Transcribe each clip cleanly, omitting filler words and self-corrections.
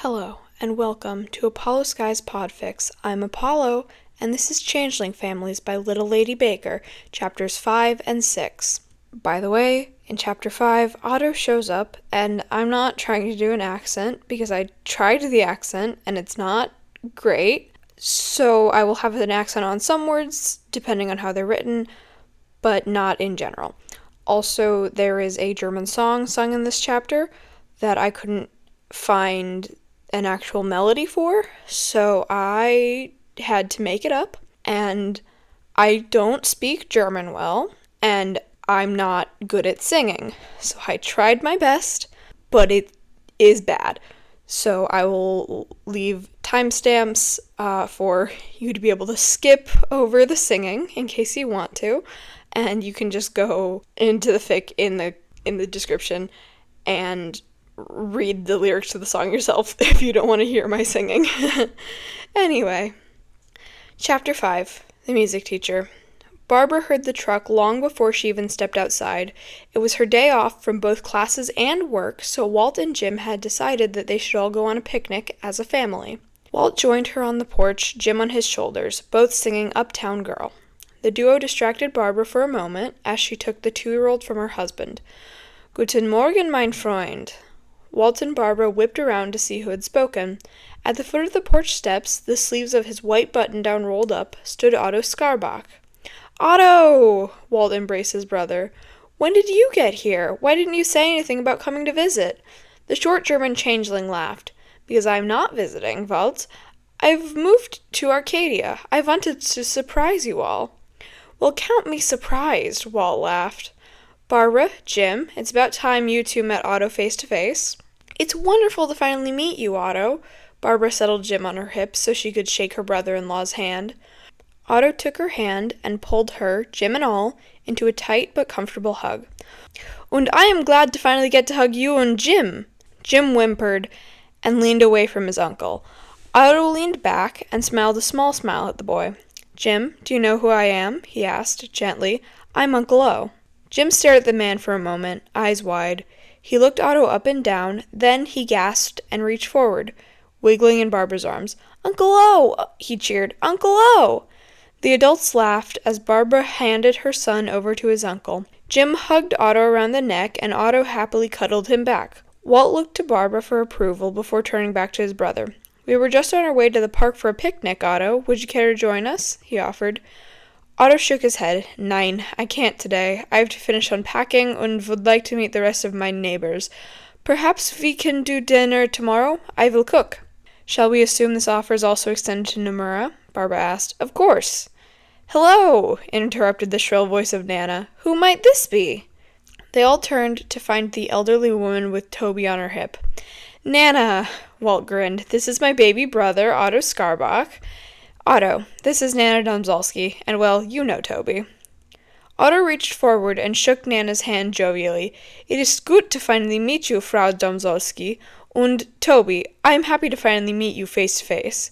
Hello, and welcome to Apollo Sky's podfics. I'm Apollo, and this is Changling Families by LittleLadyBaker, chapters 5 and 6. By the way, in chapter 5, Otto shows up, and I'm not trying to do an accent, because I tried the accent, and it's not great. So I will have an accent on some words, depending on how they're written, but not in general. Also, there is a German song sung in this chapter that I couldn't find an actual melody for, so I had to make it up, and I don't speak German well, and I'm not good at singing, so I tried my best, but it is bad. So I will leave timestamps for you to be able to skip over the singing in case you want to, and you can just go into the fic in the description and read the lyrics to the song yourself if you don't want to hear my singing. Anyway, Chapter 5, The Music Teacher. Barbara heard the truck long before she even stepped outside. It was her day off from both classes and work, so Walt and Jim had decided that they should all go on a picnic as a family. Walt joined her on the porch, Jim on his shoulders, both singing Uptown Girl. The duo distracted Barbara for a moment as she took the 2-year-old from her husband. Guten Morgen, mein Freund. Walt and Barbara whipped around to see who had spoken. At the foot of the porch steps, the sleeves of his white button-down rolled up, stood Otto Aaarrrgghh. "Otto!" Walt embraced his brother. "When did you get here? Why didn't you say anything about coming to visit?" The short German changeling laughed. "Because I'm not visiting, Walt. I've moved to Arcadia. I wanted to surprise you all." "Well, count me surprised," Walt laughed. "Barbara, Jim, it's about time you two met Otto face to face." "It's wonderful to finally meet you, Otto." Barbara settled Jim on her hip so she could shake her brother-in-law's hand. Otto took her hand and pulled her, Jim and all, into a tight but comfortable hug. "Und I am glad to finally get to hug you and Jim." Jim whimpered and leaned away from his uncle. Otto leaned back and smiled a small smile at the boy. "Jim, do you know who I am?" he asked, gently. "I'm Uncle O." Jim stared at the man for a moment, eyes wide. He looked Otto up and down, then he gasped and reached forward, wiggling in Barbara's arms. "Uncle O!" he cheered. "Uncle O!" The adults laughed as Barbara handed her son over to his uncle. Jim hugged Otto around the neck, and Otto happily cuddled him back. Walt looked to Barbara for approval before turning back to his brother. "We were just on our way to the park for a picnic, Otto. Would you care to join us?" he offered. Otto shook his head. "Nein, I can't today. I have to finish unpacking and would like to meet the rest of my neighbors. Perhaps we can do dinner tomorrow? I will cook." "Shall we assume this offer is also extended to Nomura?" Barbara asked. "Of course." "Hello," interrupted the shrill voice of Nana. "Who might this be?" They all turned to find the elderly woman with Toby on her hip. "Nana," Walt grinned, "this is my baby brother, Otto Aaarrrgghh. Otto, this is Nana Domzalski, and well, you know Toby." Otto reached forward and shook Nana's hand jovially. "It is good to finally meet you, Frau Domzalski. Und, Toby, I am happy to finally meet you face to face."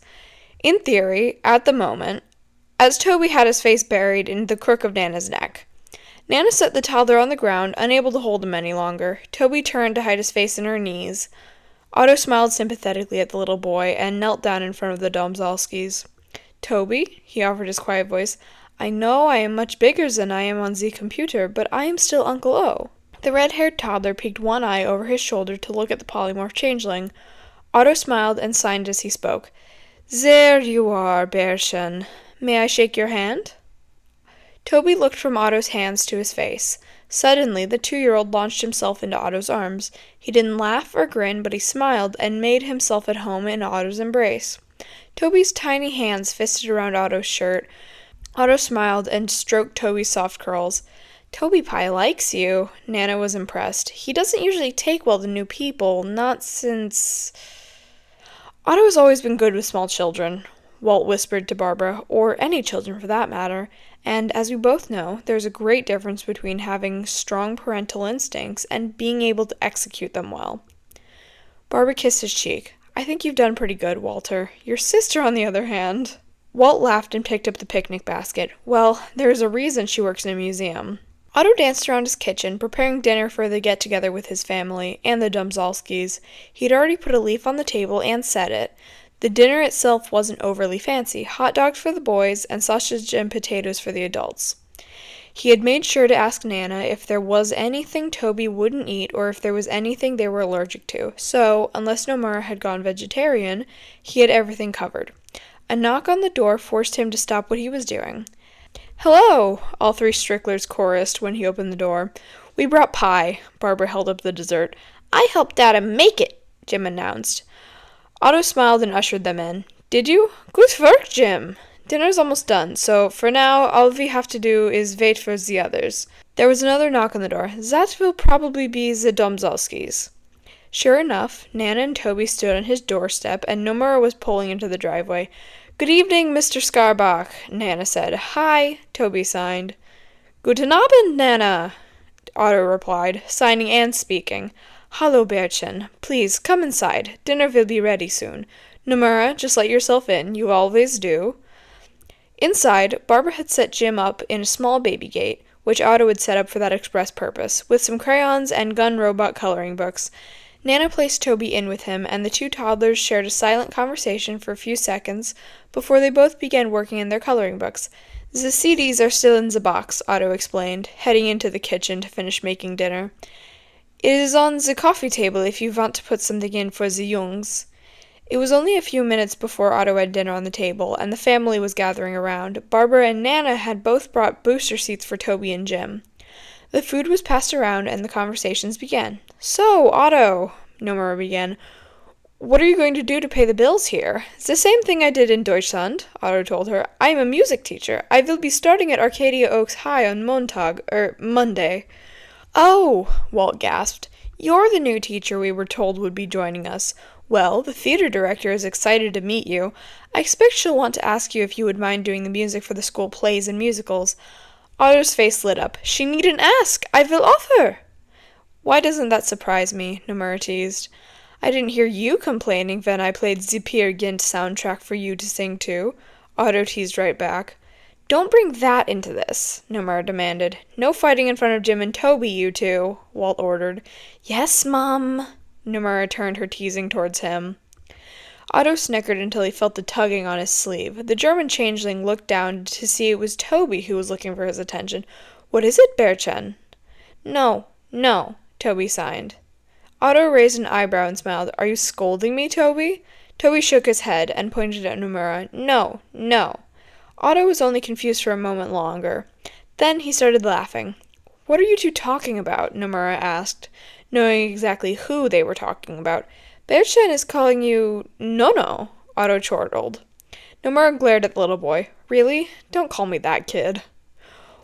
In theory, at the moment, as Toby had his face buried in the crook of Nana's neck. Nana set the toddler on the ground, unable to hold him any longer. Toby turned to hide his face in her knees. Otto smiled sympathetically at the little boy and knelt down in front of the Domzalskis. "Toby," he offered his quiet voice, "I know I am much bigger than I am on the computer, but I am still Uncle O." The red-haired toddler peeked one eye over his shoulder to look at the polymorph changeling. Otto smiled and signed as he spoke. "There you are, Bärchen. May I shake your hand?" Toby looked from Otto's hands to his face. Suddenly, the 2-year-old launched himself into Otto's arms. He didn't laugh or grin, but he smiled and made himself at home in Otto's embrace. Toby's tiny hands fisted around Otto's shirt. Otto smiled and stroked Toby's soft curls. "Toby Pie likes you." Nana was impressed. "He doesn't usually take well to new people, not since—" "Otto has always been good with small children," Walt whispered to Barbara, or any children for that matter, and as we both know, there's a great difference between having strong parental instincts and being able to execute them well. Barbara kissed his cheek. "I think you've done pretty good, Walter. Your sister, on the other hand—" Walt laughed and picked up the picnic basket. "Well, there's a reason she works in a museum." Otto danced around his kitchen, preparing dinner for the get-together with his family and the Domzalskis. He'd already put a leaf on the table and set it. The dinner itself wasn't overly fancy, hot dogs for the boys and sausage and potatoes for the adults. He had made sure to ask Nana if there was anything Toby wouldn't eat or if there was anything they were allergic to, so, unless Nomura had gone vegetarian, he had everything covered. A knock on the door forced him to stop what he was doing. "Hello!" all three Stricklers chorused when he opened the door. "We brought pie." Barbara held up the dessert. "I helped Dada make it," Jim announced. Otto smiled and ushered them in. "Did you? Good work, Jim. Dinner's almost done, so for now all we have to do is wait for the others." There was another knock on the door. "That will probably be the Domzalskis." Sure enough, Nana and Toby stood on his doorstep, and Nomura was pulling into the driveway. "Good evening, Mr. Aaarrrgghh," Nana said. "Hi," Toby signed. "Guten Abend, Nana," Otto replied, signing and speaking. "Hallo, Bärchen. Please, come inside. Dinner will be ready soon. Nomura, just let yourself in. You always do." Inside, Barbara had set Jim up in a small baby gate, which Otto had set up for that express purpose, with some crayons and gun robot coloring books. Nana placed Toby in with him, and the two toddlers shared a silent conversation for a few seconds before they both began working in their coloring books. "The CDs are still in the box," Otto explained, heading into the kitchen to finish making dinner. "It is on the coffee table if you want to put something in for the youngs." It was only a few minutes before Otto had dinner on the table, and the family was gathering around. Barbara and Nana had both brought booster seats for Toby and Jim. The food was passed around, and the conversations began. "So, Otto," Nomura began, "what are you going to do to pay the bills here?" "The same thing I did in Deutschland," Otto told her. "I am a music teacher. I will be starting at Arcadia Oaks High on Monday." "Oh," Walt gasped. "You're the new teacher we were told would be joining us. Well, the theater director is excited to meet you. I expect she'll want to ask you if you would mind doing the music for the school plays and musicals." Otto's face lit up. "She needn't ask. I will offer." "Why doesn't that surprise me?" Nomura teased. "I didn't hear you complaining when I played the Peer Gynt soundtrack for you to sing to." Otto teased right back. "Don't bring that into this," Nomura demanded. "No fighting in front of Jim and Toby, you two," Walt ordered. "Yes, Mum." Nomura turned her teasing towards him. Otto snickered until he felt the tugging on his sleeve. The German changeling looked down to see it was Toby who was looking for his attention. "What is it, Bärchen?" No, Toby signed. Otto raised an eyebrow and smiled. "Are you scolding me, Toby?" Toby shook his head and pointed at Nomura. No. Otto was only confused for a moment longer. Then he started laughing. "What are you two talking about?" Nomura asked, knowing exactly who they were talking about. "Bärchen is calling you No," Otto chortled. Nomura glared at the little boy. "Really? Don't call me that, kid."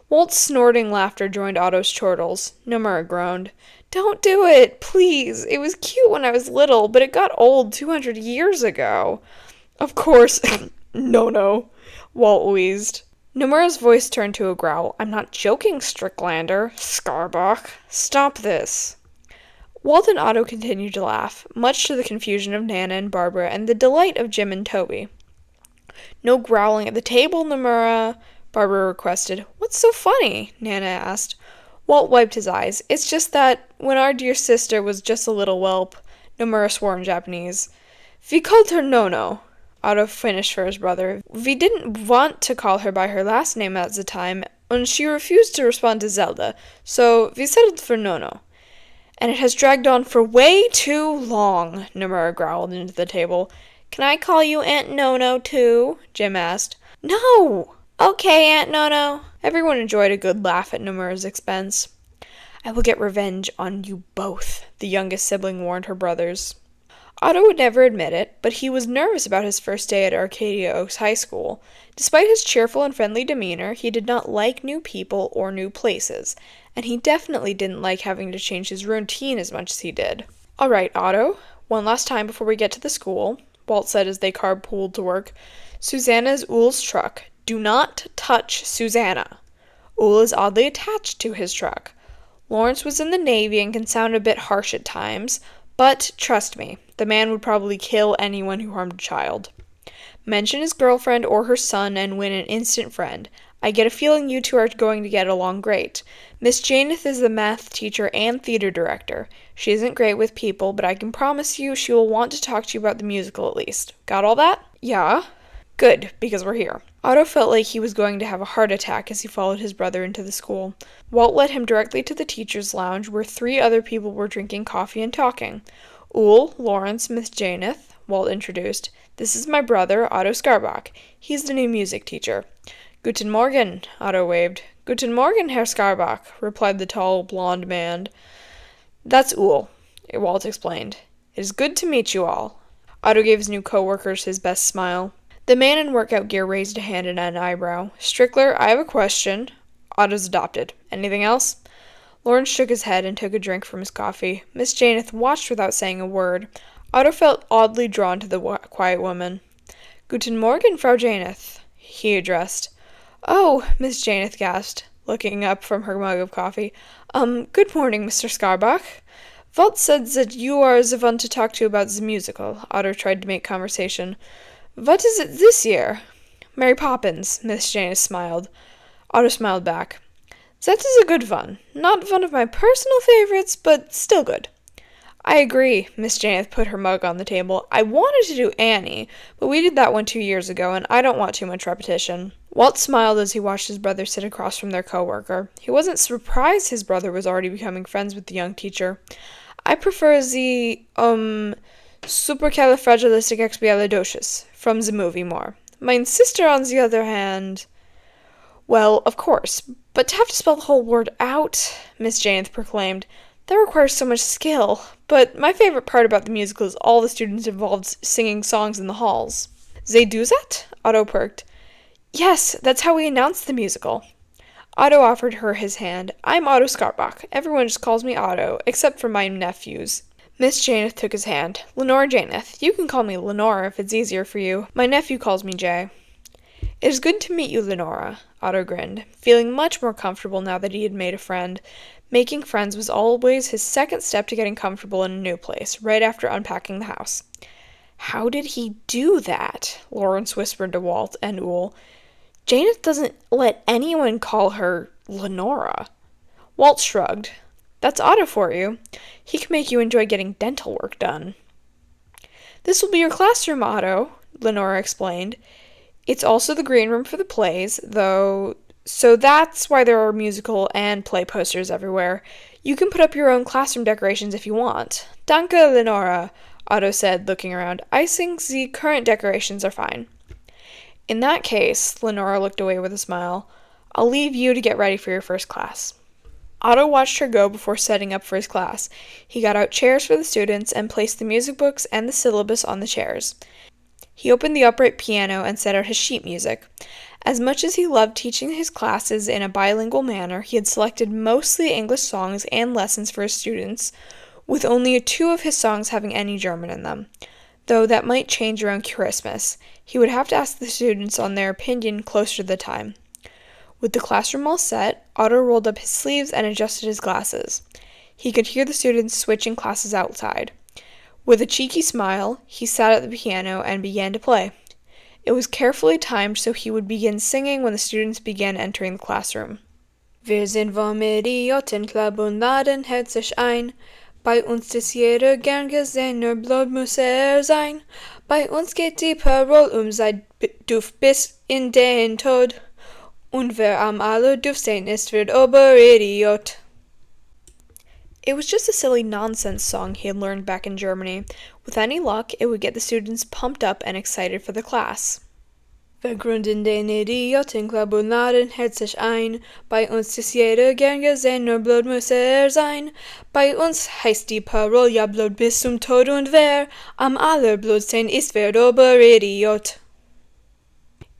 Walt's snorting laughter joined Otto's chortles. Nomura groaned. "Don't do it, please. It was cute when I was little, but it got old 200 years ago." "Of course, no," Walt wheezed. Nomura's voice turned to a growl. "I'm not joking, Strickler. Aaarrrgghh. Stop this." Walt and Otto continued to laugh, much to the confusion of Nana and Barbara and the delight of Jim and Toby. "No growling at the table, Nomura," Barbara requested. "What's so funny?" Nana asked. Walt wiped his eyes. "It's just that, when our dear sister was just a little whelp," Nomura swore in Japanese. "We called her Nono," Otto finished for his brother. "We didn't want to call her by her last name at the time, and she refused to respond to Zelda, so we settled for Nono. And it has dragged on for way too long," Nomura growled into the table. "Can I call you Aunt Nono, too?" Jim asked. "No!" "Okay, Aunt Nono." Everyone enjoyed a good laugh at Nomura's expense. "I will get revenge on you both," the youngest sibling warned her brothers. Otto would never admit it, but he was nervous about his first day at Arcadia Oaks High School. Despite his cheerful and friendly demeanor, he did not like new people or new places, and he definitely didn't like having to change his routine as much as he did. "All right, Otto, one last time before we get to the school," Walt said as they carpooled to work. "Susanna's Ul's truck. Do not touch Susanna. Ul is oddly attached to his truck. Lawrence was in the Navy and can sound a bit harsh at times, but trust me, the man would probably kill anyone who harmed a child. Mention his girlfriend or her son and win an instant friend. I get a feeling you two are going to get along great. Miss Janeth is the math teacher and theater director. She isn't great with people, but I can promise you she will want to talk to you about the musical at least. Got all that? Yeah. Good, because we're here. Otto felt like he was going to have a heart attack as he followed his brother into the school. Walt led him directly to the teacher's lounge, where 3 other people were drinking coffee and talking. Lawrence, Miss Janeth, Walt introduced. This is my brother, Otto Scarbach. He's the new music teacher. Guten Morgen, Otto waved. Guten Morgen, Herr Scarbach, replied the tall, blond man. That's Walt explained. It is good to meet you all. Otto gave his new co-workers his best smile. The man in workout gear raised a hand and an eyebrow. Strickler, I have a question. Otto's adopted. Anything else? Lawrence shook his head and took a drink from his coffee. Miss Janeth watched without saying a word. Otto felt oddly drawn to the quiet woman. Guten Morgen, Frau Janeth, he addressed. Oh, Miss Janeth gasped, looking up from her mug of coffee. Good morning, Mr. Scarbach. Walt said that you are the one to talk to about the musical. Otto tried to make conversation. What is it this year? Mary Poppins, Miss Janeth smiled. Otto smiled back. That is a good one. Not one of my personal favorites, but still good. I agree, Miss Janeth put her mug on the table. I wanted to do Annie, but we did that one 2 years ago, and I don't want too much repetition. Walt smiled as he watched his brother sit across from their co-worker. He wasn't surprised his brother was already becoming friends with the young teacher. I prefer the, supercalifragilisticexpialidocious from the movie more. My sister, on the other hand... Well, of course, but to have to spell the whole word out, Miss Janeth proclaimed, that requires so much skill. But my favorite part about the musical is all the students involved singing songs in the halls. They do that? Otto perked. Yes, that's how we announced the musical. Otto offered her his hand. I'm Otto Scarbach. Everyone just calls me Otto, except for my nephews. Miss Janeth took his hand. Lenora Janeth. You can call me Lenora if it's easier for you. My nephew calls me Jay. It is good to meet you, Lenora, Otto grinned, feeling much more comfortable now that he had made a friend. Making friends was always his second step to getting comfortable in a new place, right after unpacking the house. How did he do that? Lawrence whispered to Walt and Uhl. Janeth doesn't let anyone call her Lenora. Walt shrugged. That's Otto for you. He can make you enjoy getting dental work done. This will be your classroom, Otto, Lenora explained. It's also the green room for the plays, though, so that's why there are musical and play posters everywhere. You can put up your own classroom decorations if you want. Danke, Lenora, Otto said, looking around. I think the current decorations are fine. In that case, Lenora looked away with a smile, I'll leave you to get ready for your first class. Otto watched her go before setting up for his class. He got out chairs for the students and placed the music books and the syllabus on the chairs. He opened the upright piano and set out his sheet music. As much as he loved teaching his classes in a bilingual manner, he had selected mostly English songs and lessons for his students, with only 2 of his songs having any German in them. Though that might change around Christmas. He would have to ask the students on their opinion closer to the time. With the classroom all set, Otto rolled up his sleeves and adjusted his glasses. He could hear the students switching classes outside. With a cheeky smile, he sat at the piano and began to play. It was carefully timed so he would begin singing when the students began entering the classroom. Wir sind vom Idioten, Club und Laden hält sich ein. Bei uns ist jeder gern gesehen, nur blöd muss sein. Bei uns geht die Parole sei Duft bis in den Tod. Und wer am allerduftesten ist, wird Oberidiot. It was just a silly nonsense song he had learned back in Germany. With any luck, it would get the students pumped up and excited for the class. Wir gründen den Idiotenclub und laden herzlich ein. Bei uns ist jeder gern gesehen, nur blöd muss sein. Bei uns heißt die Parole ja blöd bis zum Tod und wer am allerblödsten ist, wird Oberidiot.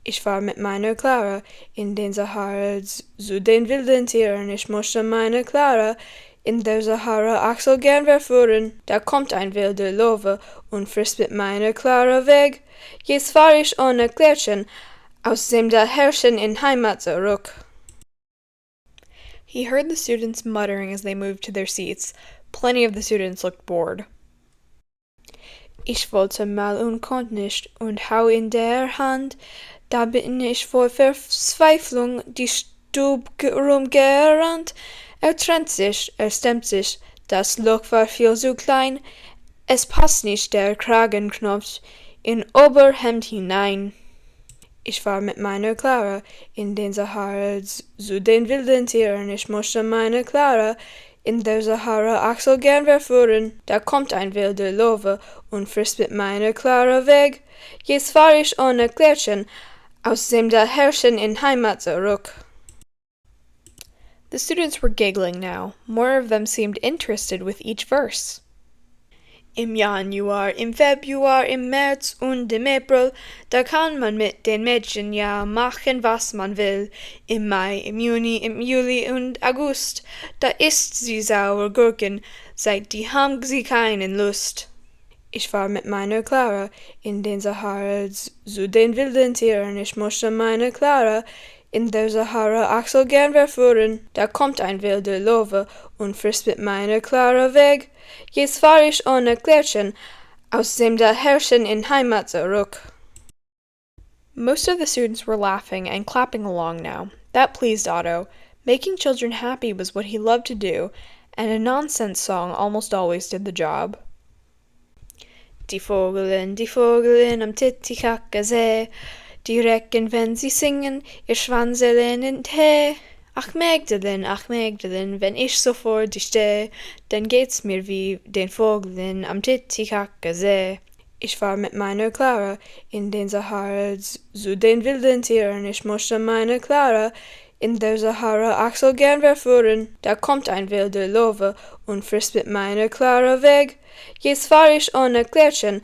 Ich war mit meiner Clara in den Sahara zu den wilden Tieren. Ich musste meine Clara in der Sahara auch so gern verführen. Da kommt ein wilder Löwe und frisst mit meiner Clara weg. Jetzt fahr ich ohne Klärchen aus dem Herrchen in Heimat zurück. He heard the students muttering as they moved to their seats. Plenty of the students looked bored. Ich wollte mal und konnte nicht und hau in der Hand Da bin ich vor Verzweiflung die Stube rumgerannt. Trennt sich, stemmt sich, das Loch war viel zu klein. Es passt nicht der Kragenknopf in Oberhemd hinein. Ich war mit meiner Clara in den Sahara zu den wilden Tieren. Ich musste meine Clara in der Sahara auch so gern verführen. Da kommt ein wilder Löwe und frisst mit meiner Clara weg. Jetzt fahr ich ohne Klärchen aus dem da Herrchen in Heimat zurück. The students were giggling now. More of them seemed interested with each verse. Im Januar, im Februar, im März und im April, da kann man mit den Mädchen ja machen, was man will. Im Mai, im Juni, im Juli und August, da isst sie saure Gurken, seit die haben sie keinen Lust. Ich war mit meiner Clara in den Sahara zu den wilden Tieren. Ich musste meine Clara in der Sahara auch so gern verführen. Da kommt ein wilder Löwe und frisst mit meiner Clara weg. Jetzt fahr ich ohne Klärchen aus dem da Herrchen in Heimat zurück. Most of the students were laughing and clapping along now. That pleased Otto. Making children happy was what he loved to do, and a nonsense song almost always did the job. Die Vögeln am Titicacasee, die Recken, wenn sie singen, ihr Schwanzeln in Tee. Ach Magdalene, wenn ich so vor dir steh, dann geht's mir wie den Vögeln am Titicacasee. Ich war mit meiner Clara in den Sahara zu den wilden Tieren. Ich musste meine Clara in der Sahara auch so gern verführen. Da kommt ein wilder Löwe und frisst mit meiner Clara weg. Jetzt fahr ich ohne Klärchen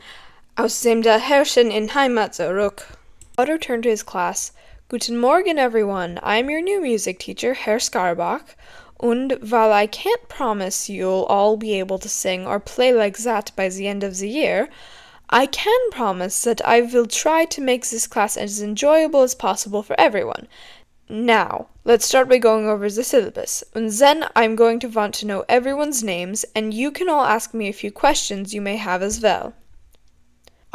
aus dem da Herrchen in Heimat zurück. Otto turned to his class. Guten Morgen, everyone. I'm your new music teacher, Herr Aaarrrgghh, and while I can't promise you'll all be able to sing or play like that by the end of the year, I can promise that I will try to make this class as enjoyable as possible for everyone. Now, let's start by going over the syllabus, and then I'm going to want to know everyone's names, and you can all ask me a few questions you may have as well.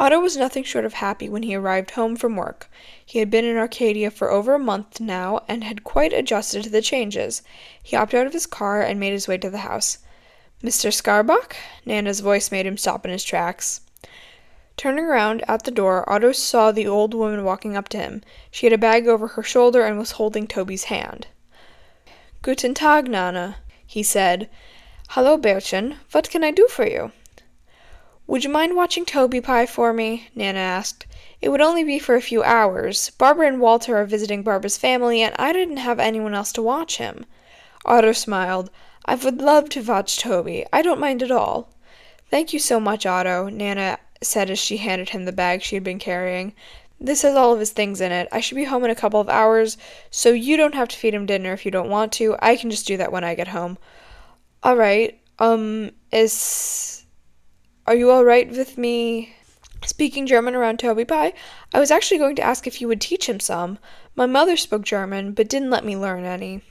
Otto was nothing short of happy when he arrived home from work. He had been in Arcadia for over a month now, and had quite adjusted to the changes. He hopped out of his car and made his way to the house. Mr. Aaarrrgghh? Nana's voice made him stop in his tracks. Turning around at the door, Otto saw the old woman walking up to him. She had a bag over her shoulder and was holding Toby's hand. Guten Tag, Nana, he said. Hallo, Bärchen. What can I do for you? Would you mind watching Toby Pie for me? Nana asked. It would only be for a few hours. Barbara and Walter are visiting Barbara's family, and I didn't have anyone else to watch him. Otto smiled. I would love to watch Toby. I don't mind at all. Thank you so much, Otto, Nana said as she handed him the bag she had been carrying. This has all of his things in it. I should be home in a couple of hours, so you don't have to feed him dinner if you don't want to. I can just do that when I get home. All right. Are you all right with me speaking German around Toby Pie? I was actually going to ask if you would teach him some. My mother spoke German, but didn't let me learn any.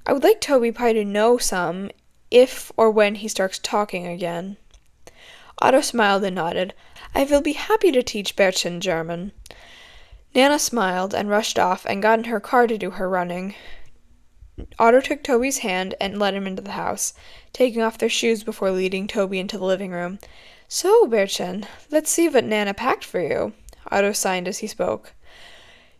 I would like Toby Pie to know some, if or when he starts talking again. Otto smiled and nodded. I will be happy to teach Bärchen German. Nana smiled and rushed off and got in her car to do her running. Otto took Toby's hand and led him into the house, taking off their shoes before leading Toby into the living room. So, Bärchen, let's see what Nana packed for you, Otto signed as he spoke.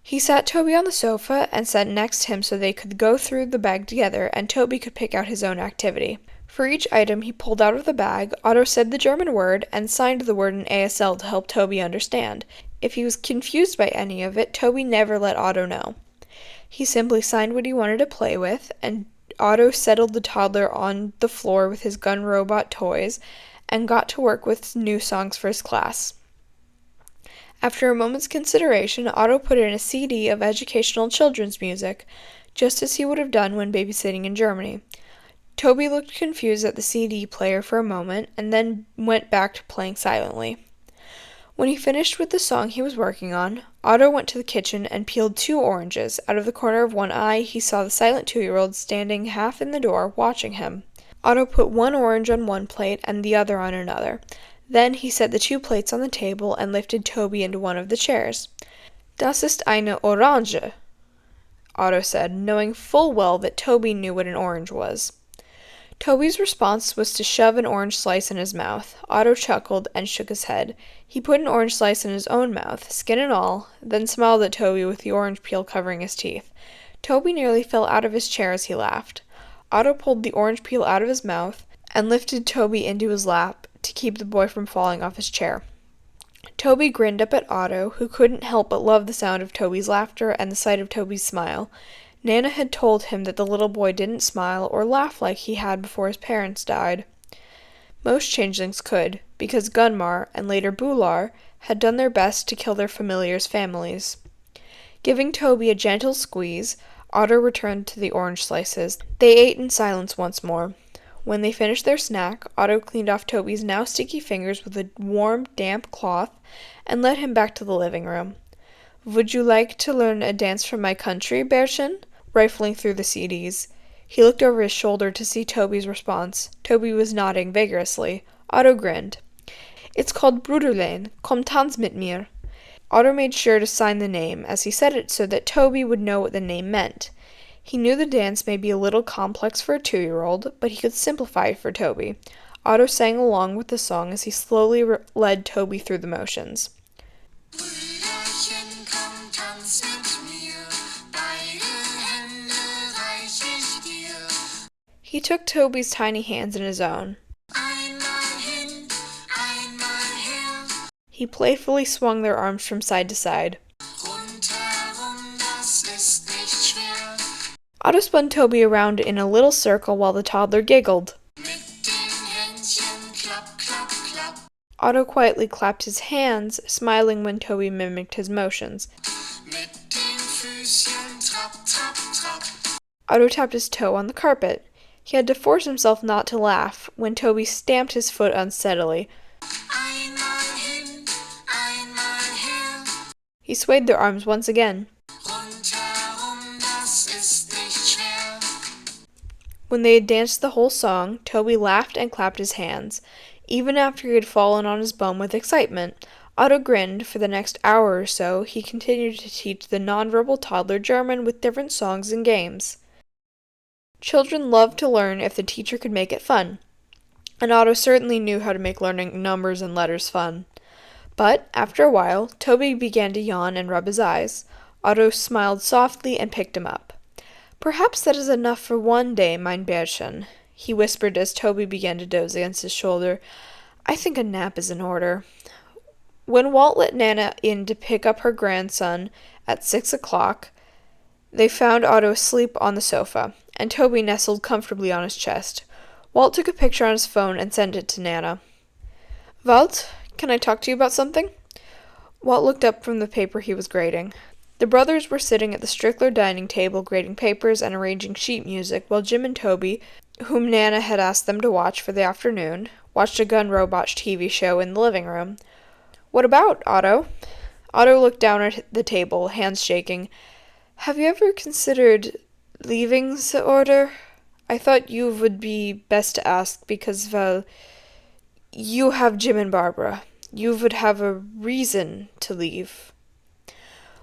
He sat Toby on the sofa and sat next to him so they could go through the bag together and Toby could pick out his own activity. For each item he pulled out of the bag, Otto said the German word and signed the word in ASL to help Toby understand. If he was confused by any of it, Toby never let Otto know. He simply signed what he wanted to play with, and Otto settled the toddler on the floor with his gun robot toys and got to work with new songs for his class. After a moment's consideration, Otto put in a CD of educational children's music, just as he would have done when babysitting in Germany. Toby looked confused at the CD player for a moment, and then went back to playing silently. When he finished with the song he was working on, Otto went to the kitchen and peeled 2 oranges. Out of the corner of one eye, he saw the silent 2-year-old standing half in the door, watching him. Otto put 1 orange on one plate and the other on another. Then he set the 2 plates on the table and lifted Toby into one of the chairs. Das ist eine Orange, Otto said, knowing full well that Toby knew what an orange was. Toby's response was to shove an orange slice in his mouth. Otto chuckled and shook his head. He put an orange slice in his own mouth, skin and all, then smiled at Toby with the orange peel covering his teeth. Toby nearly fell out of his chair as he laughed. Otto pulled the orange peel out of his mouth and lifted Toby into his lap to keep the boy from falling off his chair. Toby grinned up at Otto, who couldn't help but love the sound of Toby's laughter and the sight of Toby's smile. Nana had told him that the little boy didn't smile or laugh like he had before his parents died. Most changelings could, because Gunmar, and later Bular, had done their best to kill their familiars' families. Giving Toby a gentle squeeze, Otto returned to the orange slices. They ate in silence once more. When they finished their snack, Otto cleaned off Toby's now sticky fingers with a warm, damp cloth and led him back to the living room. "Would you like to learn a dance from my country, Bärchen?" Rifling through the CDs. He looked over his shoulder to see Toby's response. Toby was nodding vigorously. Otto grinned. "It's called Bruderlein. Komm tanz mit mir." Otto made sure to sign the name as he said it so that Toby would know what the name meant. He knew the dance may be a little complex for a 2-year-old, but he could simplify it for Toby. Otto sang along with the song as he slowly led Toby through the motions. He took Toby's tiny hands in his own. He playfully swung their arms from side to side. Otto spun Toby around in a little circle while the toddler giggled. Otto quietly clapped his hands, smiling when Toby mimicked his motions. Otto tapped his toe on the carpet. He had to force himself not to laugh when Toby stamped his foot unsteadily. He swayed their arms once again. When they had danced the whole song, Toby laughed and clapped his hands. Even after he had fallen on his bum with excitement, Otto grinned. For the next hour or so, he continued to teach the nonverbal toddler German with different songs and games. Children loved to learn if the teacher could make it fun, and Otto certainly knew how to make learning numbers and letters fun. But, after a while, Toby began to yawn and rub his eyes. Otto smiled softly and picked him up. "Perhaps that is enough for one day, mein Bärchen," he whispered as Toby began to doze against his shoulder. "I think a nap is in order." When Walt let Nana in to pick up her grandson at 6 o'clock, they found Otto asleep on the sofa, and Toby nestled comfortably on his chest. Walt took a picture on his phone and sent it to Nana. "Walt, can I talk to you about something?" Walt looked up from the paper he was grading. The brothers were sitting at the Strickler dining table grading papers and arranging sheet music while Jim and Toby, whom Nana had asked them to watch for the afternoon, watched a gun robot TV show in the living room. "What about, Otto?" Otto looked down at the table, hands shaking. "Have you ever considered leaving the order? I thought you would be best to ask because, well, you have Jim and Barbara. You would have a reason to leave."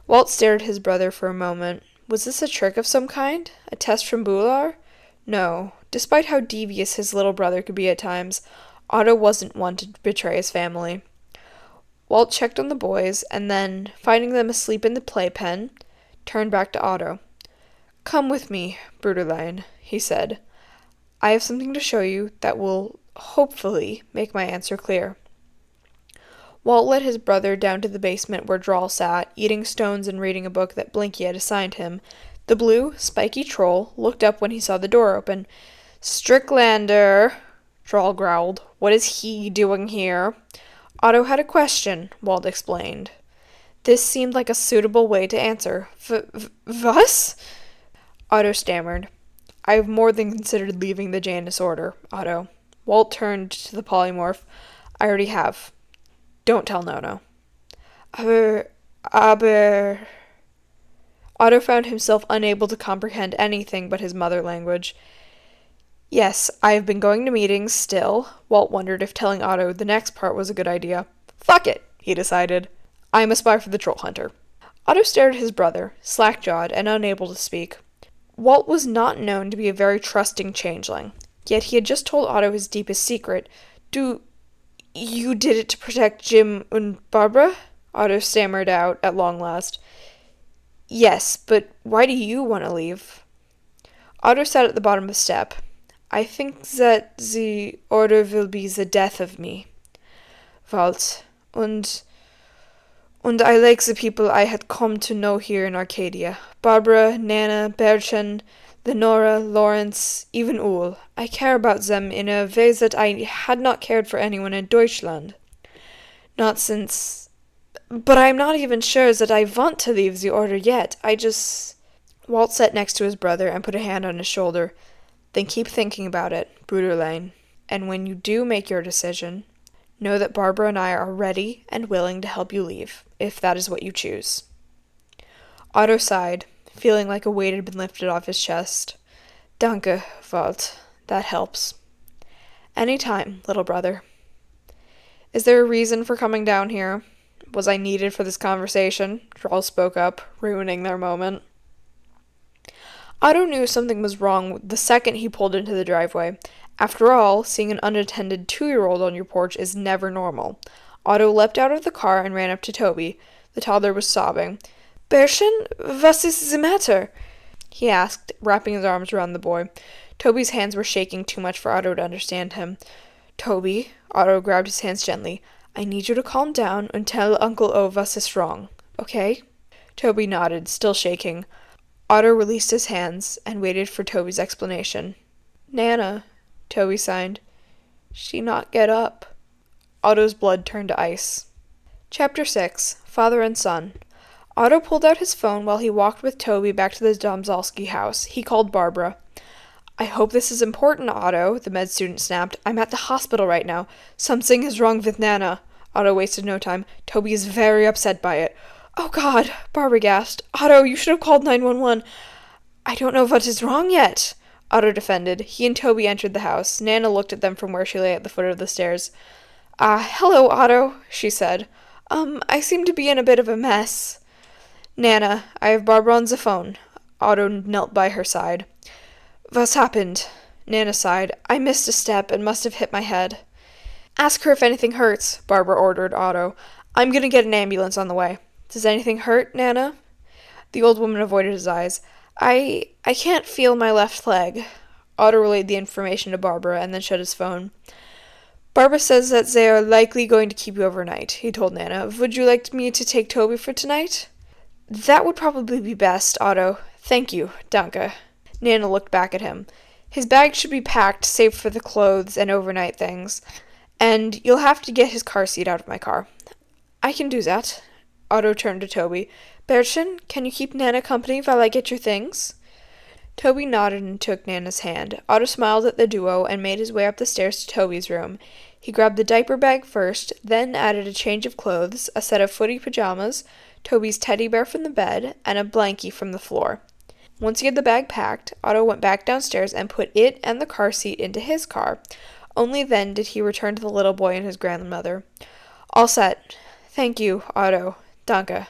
Walt stared at his brother for a moment. Was this a trick of some kind? A test from Bular? No. Despite how devious his little brother could be at times, Otto wasn't one to betray his family. Walt checked on the boys, and then, finding them asleep in the playpen, turned back to Otto. "Come with me, Bruderlein," he said. "I have something to show you that will, hopefully, make my answer clear." Walt led his brother down to the basement where Draal sat, eating stones and reading a book that Blinky had assigned him. The blue, spiky troll looked up when he saw the door open. "Strickler," Draal growled. "What is he doing here?" Otto had a question, Walt explained. This seemed like a suitable way to answer. Was? Otto stammered. "I have more than considered leaving the Janus Order, Otto." Walt turned to the polymorph. "I already have. Don't tell Nono." Aber... Otto found himself unable to comprehend anything but his mother language. "Yes, I have been going to meetings still." Walt wondered if telling Otto the next part was a good idea. "Fuck it," he decided. "I am a spy for the trollhunter." Otto stared at his brother, slack-jawed and unable to speak. Walt was not known to be a very trusting changeling, yet he had just told Otto his deepest secret. You did it to protect Jim and Barbara? Otto stammered out at long last. Yes, but why do you want to leave? Otto sat at the bottom of the step. I think that the order will be the death of me, Walt, and I like the people I had come to know here in Arcadia. Barbara, Nana, Berchen, Lenora, Lawrence, even Uhl. I care about them in a way that I had not cared for anyone in Deutschland. Not since... But I am not even sure that I want to leave the order yet. Walt sat next to his brother and put a hand on his shoulder. Then keep thinking about it, Bruderlein. And when you do make your decision, know that Barbara and I are ready and willing to help you leave, if that is what you choose. Otto sighed, feeling like a weight had been lifted off his chest. Danke, Walt. That helps. Any time, little brother. Is there a reason for coming down here? Was I needed for this conversation? Draal spoke up, ruining their moment. Otto knew something was wrong the second he pulled into the driveway. After all, seeing an unattended 2-year-old on your porch is never normal. Otto leapt out of the car and ran up to Toby. The toddler was sobbing. Berchen, was is the matter? He asked, wrapping his arms around the boy. Toby's hands were shaking too much for Otto to understand him. Toby, Otto grabbed his hands gently. I need you to calm down and tell Uncle O was is wrong, okay? Toby nodded, still shaking. Otto released his hands and waited for Toby's explanation. Nana, Toby signed. She not get up. Otto's blood turned to ice. Chapter 6. Father and Son. Otto pulled out his phone while he walked with Toby back to the Domzalski house. He called Barbara. I hope this is important, Otto, the med student snapped. I'm at the hospital right now. Something is wrong with Nana. Otto wasted no time. Toby is very upset by it. Oh, God, Barbara gasped. Otto, you should have called 911. I don't know what is wrong yet, Otto defended. He and Toby entered the house. Nana looked at them from where she lay at the foot of the stairs. Hello, Otto, she said. I seem to be in a bit of a mess. Nana, I have Barbara on the phone. Otto knelt by her side. What's happened? Nana sighed. I missed a step and must have hit my head. Ask her if anything hurts, Barbara ordered Otto. I'm going to get an ambulance on the way. Does anything hurt, Nana? The old woman avoided his eyes. I can't feel my left leg. Otto relayed the information to Barbara and then shut his phone. Barbara says that they are likely going to keep you overnight, he told Nana. Would you like me to take Toby for tonight? That would probably be best, Otto. Thank you, Danke. Nana looked back at him. His bag should be packed, save for the clothes and overnight things. And you'll have to get his car seat out of my car. I can do that. Otto turned to Toby. Berchen, can you keep Nana company while I get your things? Toby nodded and took Nana's hand. Otto smiled at the duo and made his way up the stairs to Toby's room. He grabbed the diaper bag first, then added a change of clothes, a set of footy pajamas, Toby's teddy bear from the bed, and a blankie from the floor. Once he had the bag packed, Otto went back downstairs and put it and the car seat into his car. Only then did he return to the little boy and his grandmother. All set. Thank you, Otto. Danke.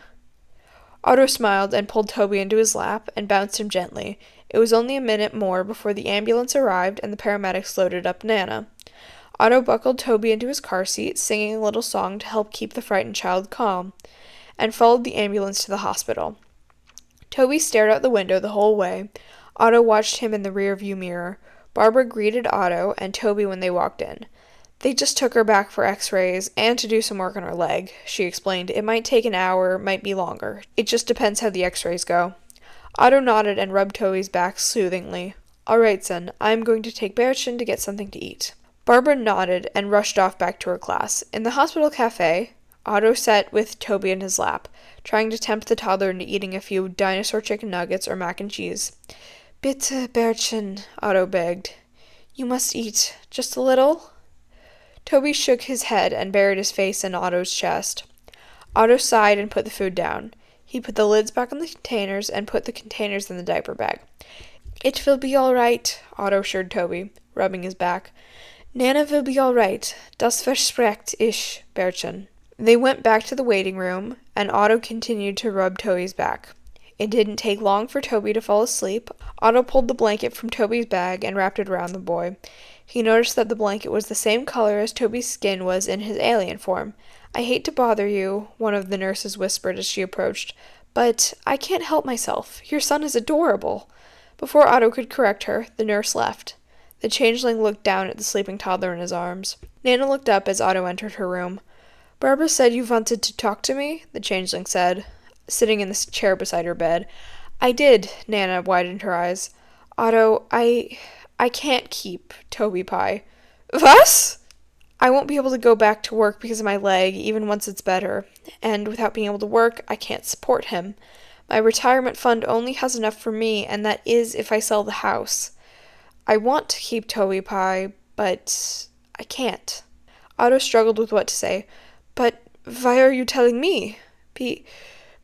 Otto smiled and pulled Toby into his lap and bounced him gently. It was only a minute more before the ambulance arrived and the paramedics loaded up Nana. Otto buckled Toby into his car seat, singing a little song to help keep the frightened child calm, and followed the ambulance to the hospital. Toby stared out the window the whole way. Otto watched him in the rearview mirror. Barbara greeted Otto and Toby when they walked in. They just took her back for x-rays and to do some work on her leg, she explained. It might take an hour, might be longer. It just depends how the x-rays go. Otto nodded and rubbed Toby's back soothingly. All right, son, I'm going to take Berchen to get something to eat. Barbara nodded and rushed off back to her class. In the hospital cafe, Otto sat with Toby in his lap, trying to tempt the toddler into eating a few dinosaur chicken nuggets or mac and cheese. Bitte, Berchen, Otto begged. You must eat. Just a little? Toby shook his head and buried his face in Otto's chest. Otto sighed and put the food down. He put the lids back on the containers and put the containers in the diaper bag. It will be all right, Otto assured Toby, rubbing his back. Nana will be all right. Das versprecht ich, Berchen. They went back to the waiting room, and Otto continued to rub Toby's back. It didn't take long for Toby to fall asleep. Otto pulled the blanket from Toby's bag and wrapped it around the boy. He noticed that the blanket was the same color as Toby's skin was in his alien form. "I hate to bother you," one of the nurses whispered as she approached, "but I can't help myself. Your son is adorable." Before Otto could correct her, the nurse left. The changeling looked down at the sleeping toddler in his arms. Nana looked up as Otto entered her room. "Barbara said you wanted to talk to me," the changeling said, sitting in the chair beside her bed. "I did," Nana widened her eyes. "Otto, I can't keep Toby Pie." "Was?" "I won't be able to go back to work because of my leg, even once it's better. And without being able to work, I can't support him. My retirement fund only has enough for me, and that is if I sell the house. I want to keep Toby Pie, but I can't." Otto struggled with what to say. "But why are you telling me?"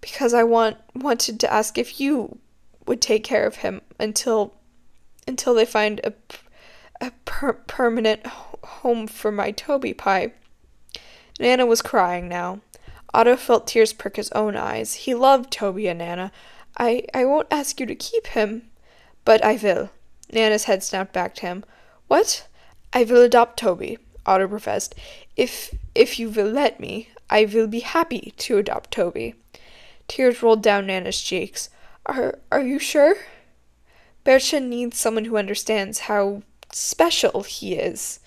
Because I wanted to ask if you would take care of him until they find a permanent home for my Toby Pie." Nana was crying now. Otto felt tears prick his own eyes. He loved Toby and Nana. I won't ask you to keep him." "But I will." Nana's head snapped back to him. "What?" "I will adopt Toby," Otto professed. If you will let me, I will be happy to adopt Toby." Tears rolled down Nana's cheeks. Are you sure?" "Bertha needs someone who understands how special he is,"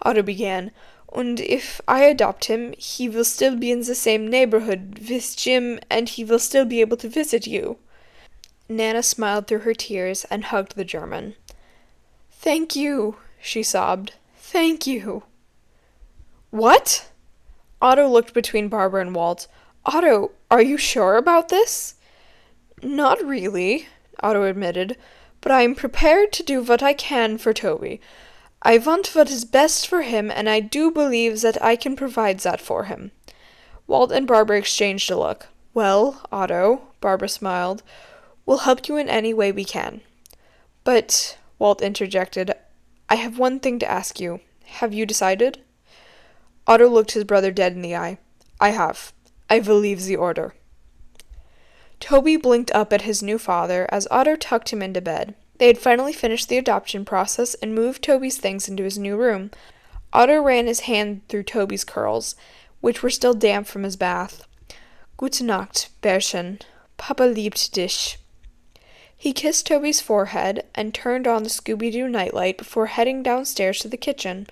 Otto began. "And if I adopt him, he will still be in the same neighborhood with Jim, and he will still be able to visit you." Nana smiled through her tears and hugged the German. "Thank you," she sobbed. "Thank you." "What?" Otto looked between Barbara and Walt. "Otto, are you sure about this?" "Not really," Otto admitted, "but I am prepared to do what I can for Toby. I want what is best for him, and I do believe that I can provide that for him." Walt and Barbara exchanged a look. "Well, Otto," Barbara smiled, "we'll help you in any way we can." "But," Walt interjected, "I have one thing to ask you. Have you decided?" Otto looked his brother dead in the eye. "I have. I will leave the order." Toby blinked up at his new father as Otto tucked him into bed. They had finally finished the adoption process and moved Toby's things into his new room. Otto ran his hand through Toby's curls, which were still damp from his bath. "Gute Nacht, Bärchen. Papa liebt dich." He kissed Toby's forehead and turned on the Scooby-Doo nightlight before heading downstairs to the kitchen.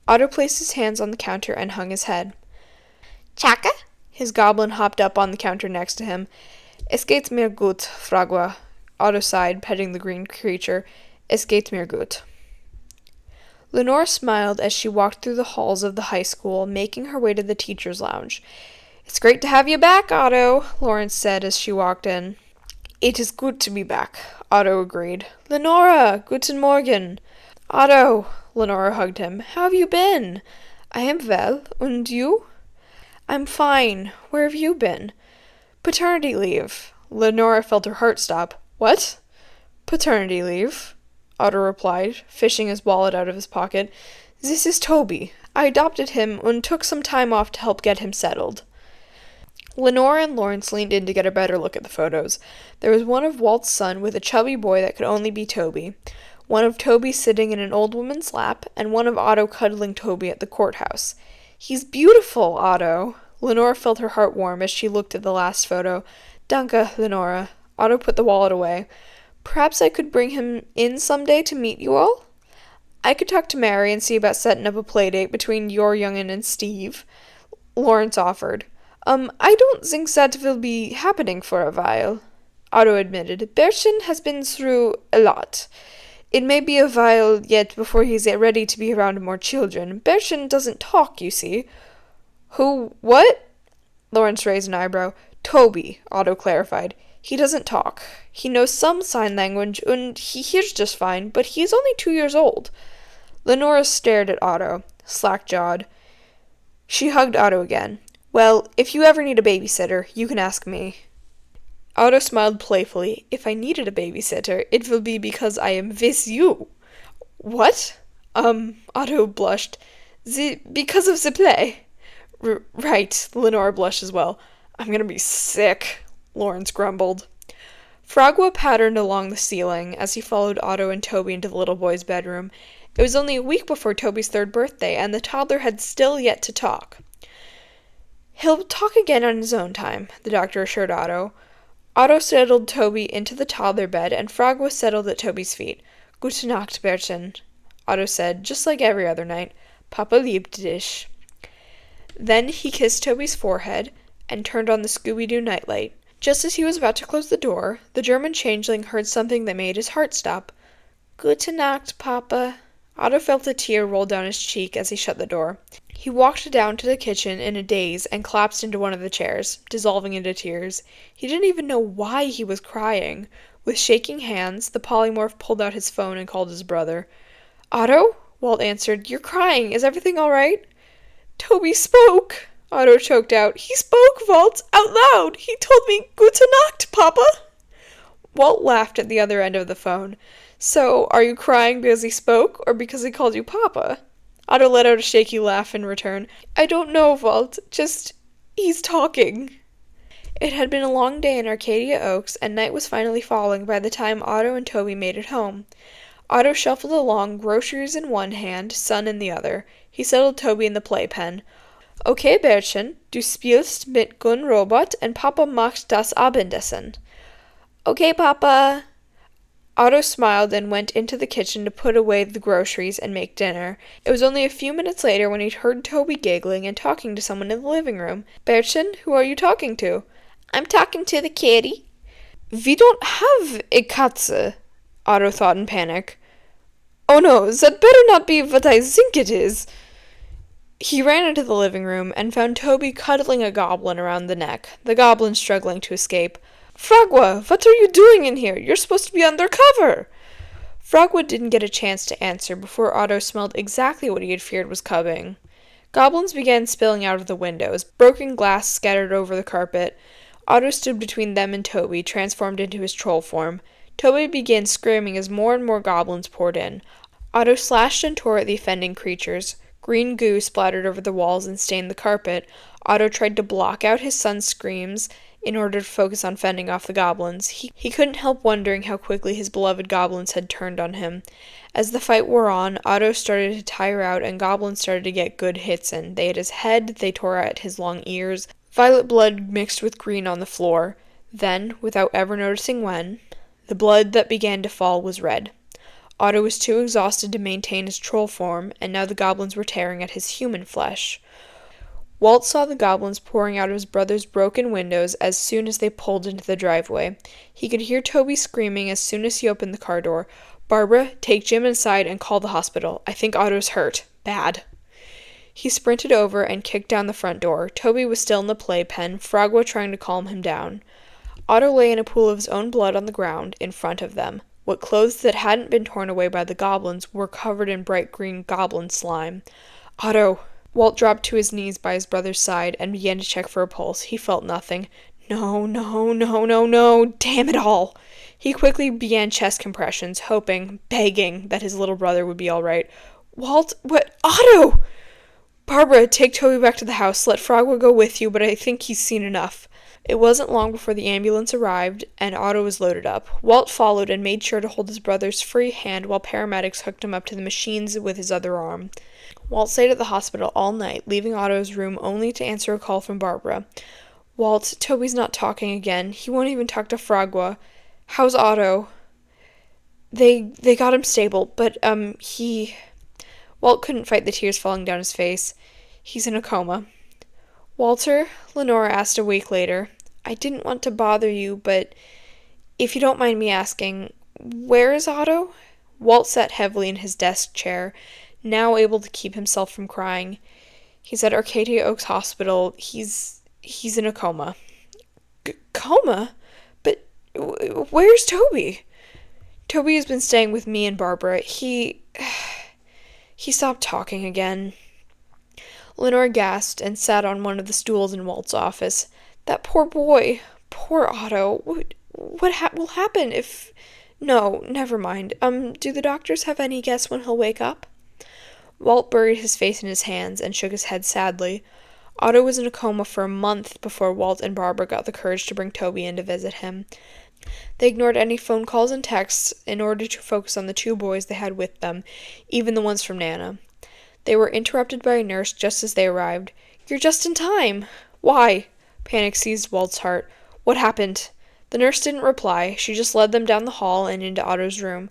Otto placed his hands on the counter and hung his head. "Chaka?" His goblin hopped up on the counter next to him. "Es geht mir gut, Fragua." Otto sighed, petting the green creature. "Es geht mir gut." Lenore smiled as she walked through the halls of the high school, making her way to the teacher's lounge. "It's great to have you back, Otto," Lawrence said as she walked in. "It is good to be back," Otto agreed. "Lenora, guten Morgen." "Otto," Lenora hugged him. "How have you been?" "I am well. And you?" "I'm fine. Where have you been?" "Paternity leave." Lenora felt her heart stop. "What?" "Paternity leave," Otto replied, fishing his wallet out of his pocket. "This is Toby. I adopted him and took some time off to help get him settled." Lenora and Lawrence leaned in to get a better look at the photos. There was one of Walt's son with a chubby boy that could only be Toby, one of Toby sitting in an old woman's lap, and one of Otto cuddling Toby at the courthouse. "He's beautiful, Otto." Lenora felt her heart warm as she looked at the last photo. "Danke, Lenora." Otto put the wallet away. "Perhaps I could bring him in someday to meet you all?" "I could talk to Mary and see about setting up a playdate between your young'un and Steve," Lawrence offered. I don't think that will be happening for a while," Otto admitted. "Bertchen has been through a lot. It may be a while yet before he's ready to be around more children. Bertchen doesn't talk, you see." "Who? What?" Lawrence raised an eyebrow. "Toby," Otto clarified. "He doesn't talk. He knows some sign language, and he hears just fine, but he is only 2 years old." Lenora stared at Otto, slack-jawed. She hugged Otto again. "Well, if you ever need a babysitter, you can ask me." Otto smiled playfully. "If I needed a babysitter, it will be because I am with you." "What?" Otto blushed. Because of the play." Right, Lenore blushed as well. I'm gonna be sick, Lawrence grumbled. Fragua patterned along the ceiling as he followed Otto and Toby into the little boy's bedroom. It was only a week before Toby's 3rd birthday, and the toddler had still yet to talk. He'll talk again on his own time, the doctor assured Otto. Otto settled Toby into the toddler bed, and Fragua settled at Toby's feet. Gute Nacht, Bärchen, Otto said, just like every other night. Papa liebt dich. Then he kissed Toby's forehead and turned on the Scooby-Doo nightlight. Just as he was about to close the door, the German changeling heard something that made his heart stop. Gute Nacht, Papa. Otto felt a tear roll down his cheek as he shut the door. He walked down to the kitchen in a daze and collapsed into one of the chairs, dissolving into tears. He didn't even know why he was crying. With shaking hands, the polymorph pulled out his phone and called his brother. Otto? Walt answered. You're crying. Is everything all right? Toby spoke, Otto choked out. He spoke, Walt, out loud. He told me, Gute Nacht, Papa. Walt laughed at the other end of the phone. So, are you crying because he spoke, or because he called you Papa? Otto let out a shaky laugh in return. I don't know, Walt. Just, he's talking. It had been a long day in Arcadia Oaks, and night was finally falling by the time Otto and Toby made it home. Otto shuffled along, groceries in one hand, sun in the other. He settled Toby in the playpen. Okay, Bärchen, du spielst mit Gun Robot and Papa macht das Abendessen. Okay, Papa. Otto smiled and went into the kitchen to put away the groceries and make dinner. It was only a few minutes later when he heard Toby giggling and talking to someone in the living room. Bärchen, who are you talking to? I'm talking to the kitty. We don't have a Katze, Otto thought in panic. Oh no, that better not be what I think it is. He ran into the living room and found Toby cuddling a goblin around the neck, the goblin struggling to escape. Fragua, what are you doing in here? You're supposed to be undercover. Fragua didn't get a chance to answer before Otto smelled exactly what he had feared was coming. Goblins began spilling out of the windows, broken glass scattered over the carpet. Otto stood between them and Toby, transformed into his troll form. Toby began screaming as more and more goblins poured in. Otto slashed and tore at the offending creatures. Green goo splattered over the walls and stained the carpet. Otto tried to block out his son's screams in order to focus on fending off the goblins. He couldn't help wondering how quickly his beloved goblins had turned on him. As the fight wore on, Otto started to tire out and goblins started to get good hits in. They hit his head, they tore at his long ears. Violet blood mixed with green on the floor. Then, without ever noticing when, the blood that began to fall was red. Otto was too exhausted to maintain his troll form, and now the goblins were tearing at his human flesh. Walt saw the goblins pouring out of his brother's broken windows as soon as they pulled into the driveway. He could hear Toby screaming as soon as he opened the car door. Barbara, take Jim inside and call the hospital. I think Otto's hurt. Bad. He sprinted over and kicked down the front door. Toby was still in the playpen, Fragua trying to calm him down. Otto lay in a pool of his own blood on the ground in front of them. What clothes that hadn't been torn away by the goblins were covered in bright green goblin slime. Otto! Walt dropped to his knees by his brother's side and began to check for a pulse. He felt nothing. No, damn it all! He quickly began chest compressions, hoping, begging, that his little brother would be all right. Walt, what? Otto! Barbara, take Toby back to the house. Let Fragua go with you, but I think he's seen enough. It wasn't long before the ambulance arrived, and Otto was loaded up. Walt followed and made sure to hold his brother's free hand while paramedics hooked him up to the machines with his other arm. Walt stayed at the hospital all night, leaving Otto's room only to answer a call from Barbara. Walt, Toby's not talking again. He won't even talk to Fragua. How's Otto? They got him stable, but, Walt couldn't fight the tears falling down his face. He's in a coma. Walter, Lenora asked a week later, I didn't want to bother you, but if you don't mind me asking, where is Otto? Walt sat heavily in his desk chair, now able to keep himself from crying. He's at Arcadia Oaks Hospital. He's in a coma. Coma? But where's Toby? Toby has been staying with me and Barbara. He stopped talking again. Lenore gasped and sat on one of the stools in Walt's office. That poor boy. Poor Otto. What will happen if... No, never mind. Do the doctors have any guess when he'll wake up? Walt buried his face in his hands and shook his head sadly. Otto was in a coma for a month before Walt and Barbara got the courage to bring Toby in to visit him. They ignored any phone calls and texts in order to focus on the 2 boys they had with them, even the ones from Nana. They were interrupted by a nurse just as they arrived. "You're just in time!" "Why?" Panic seized Walt's heart. "What happened?" The nurse didn't reply. She just led them down the hall and into Otto's room.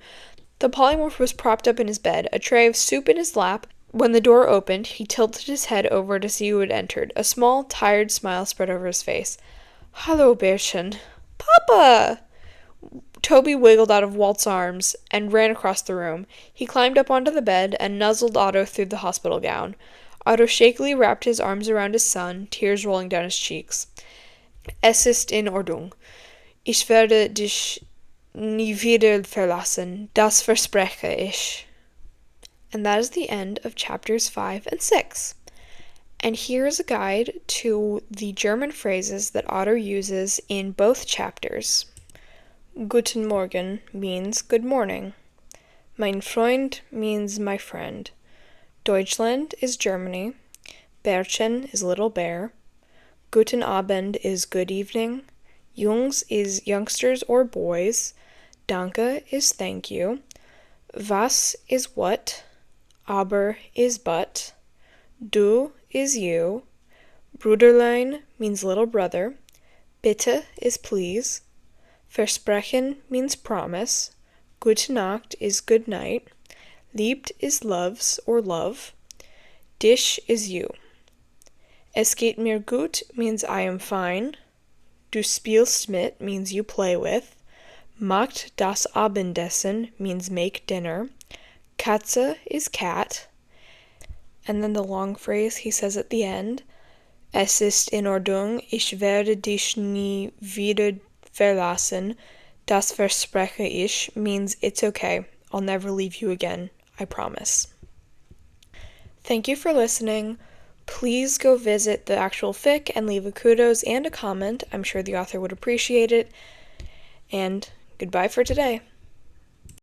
The polymorph was propped up in his bed, a tray of soup in his lap. When the door opened, he tilted his head over to see who had entered. A small, tired smile spread over his face. "Hallo, Bärchen." "Papa!" Toby wiggled out of Walt's arms and ran across the room. He climbed up onto the bed and nuzzled Otto through the hospital gown. Otto shakily wrapped his arms around his son, tears rolling down his cheeks. "Es ist in Ordnung. Ich werde dich nie wieder verlassen. Das verspreche ich." And that is the end of chapters 5 and 6. And here is a guide to the German phrases that Otto uses in both chapters. Guten Morgen means good morning. Mein Freund means my friend. Deutschland is Germany. Bärchen is little bear. Guten Abend is good evening. Jungs is youngsters or boys. Danke is thank you. Was is what. Aber is but. Du is you. Bruderlein means little brother. Bitte is please. Versprechen means promise. Gute Nacht is good night. Liebt is loves or love. Dich is you. Es geht mir gut means I am fine. Du spielst mit means you play with. Macht das Abendessen means make dinner. Katze is cat. And then the long phrase he says at the end. Es ist in Ordnung, ich werde dich nie wieder verlassen. Das verspreche ich means it's okay. I'll never leave you again. I promise. Thank you for listening. Please go visit the actual fic and leave a kudos and a comment. I'm sure the author would appreciate it. And goodbye for today.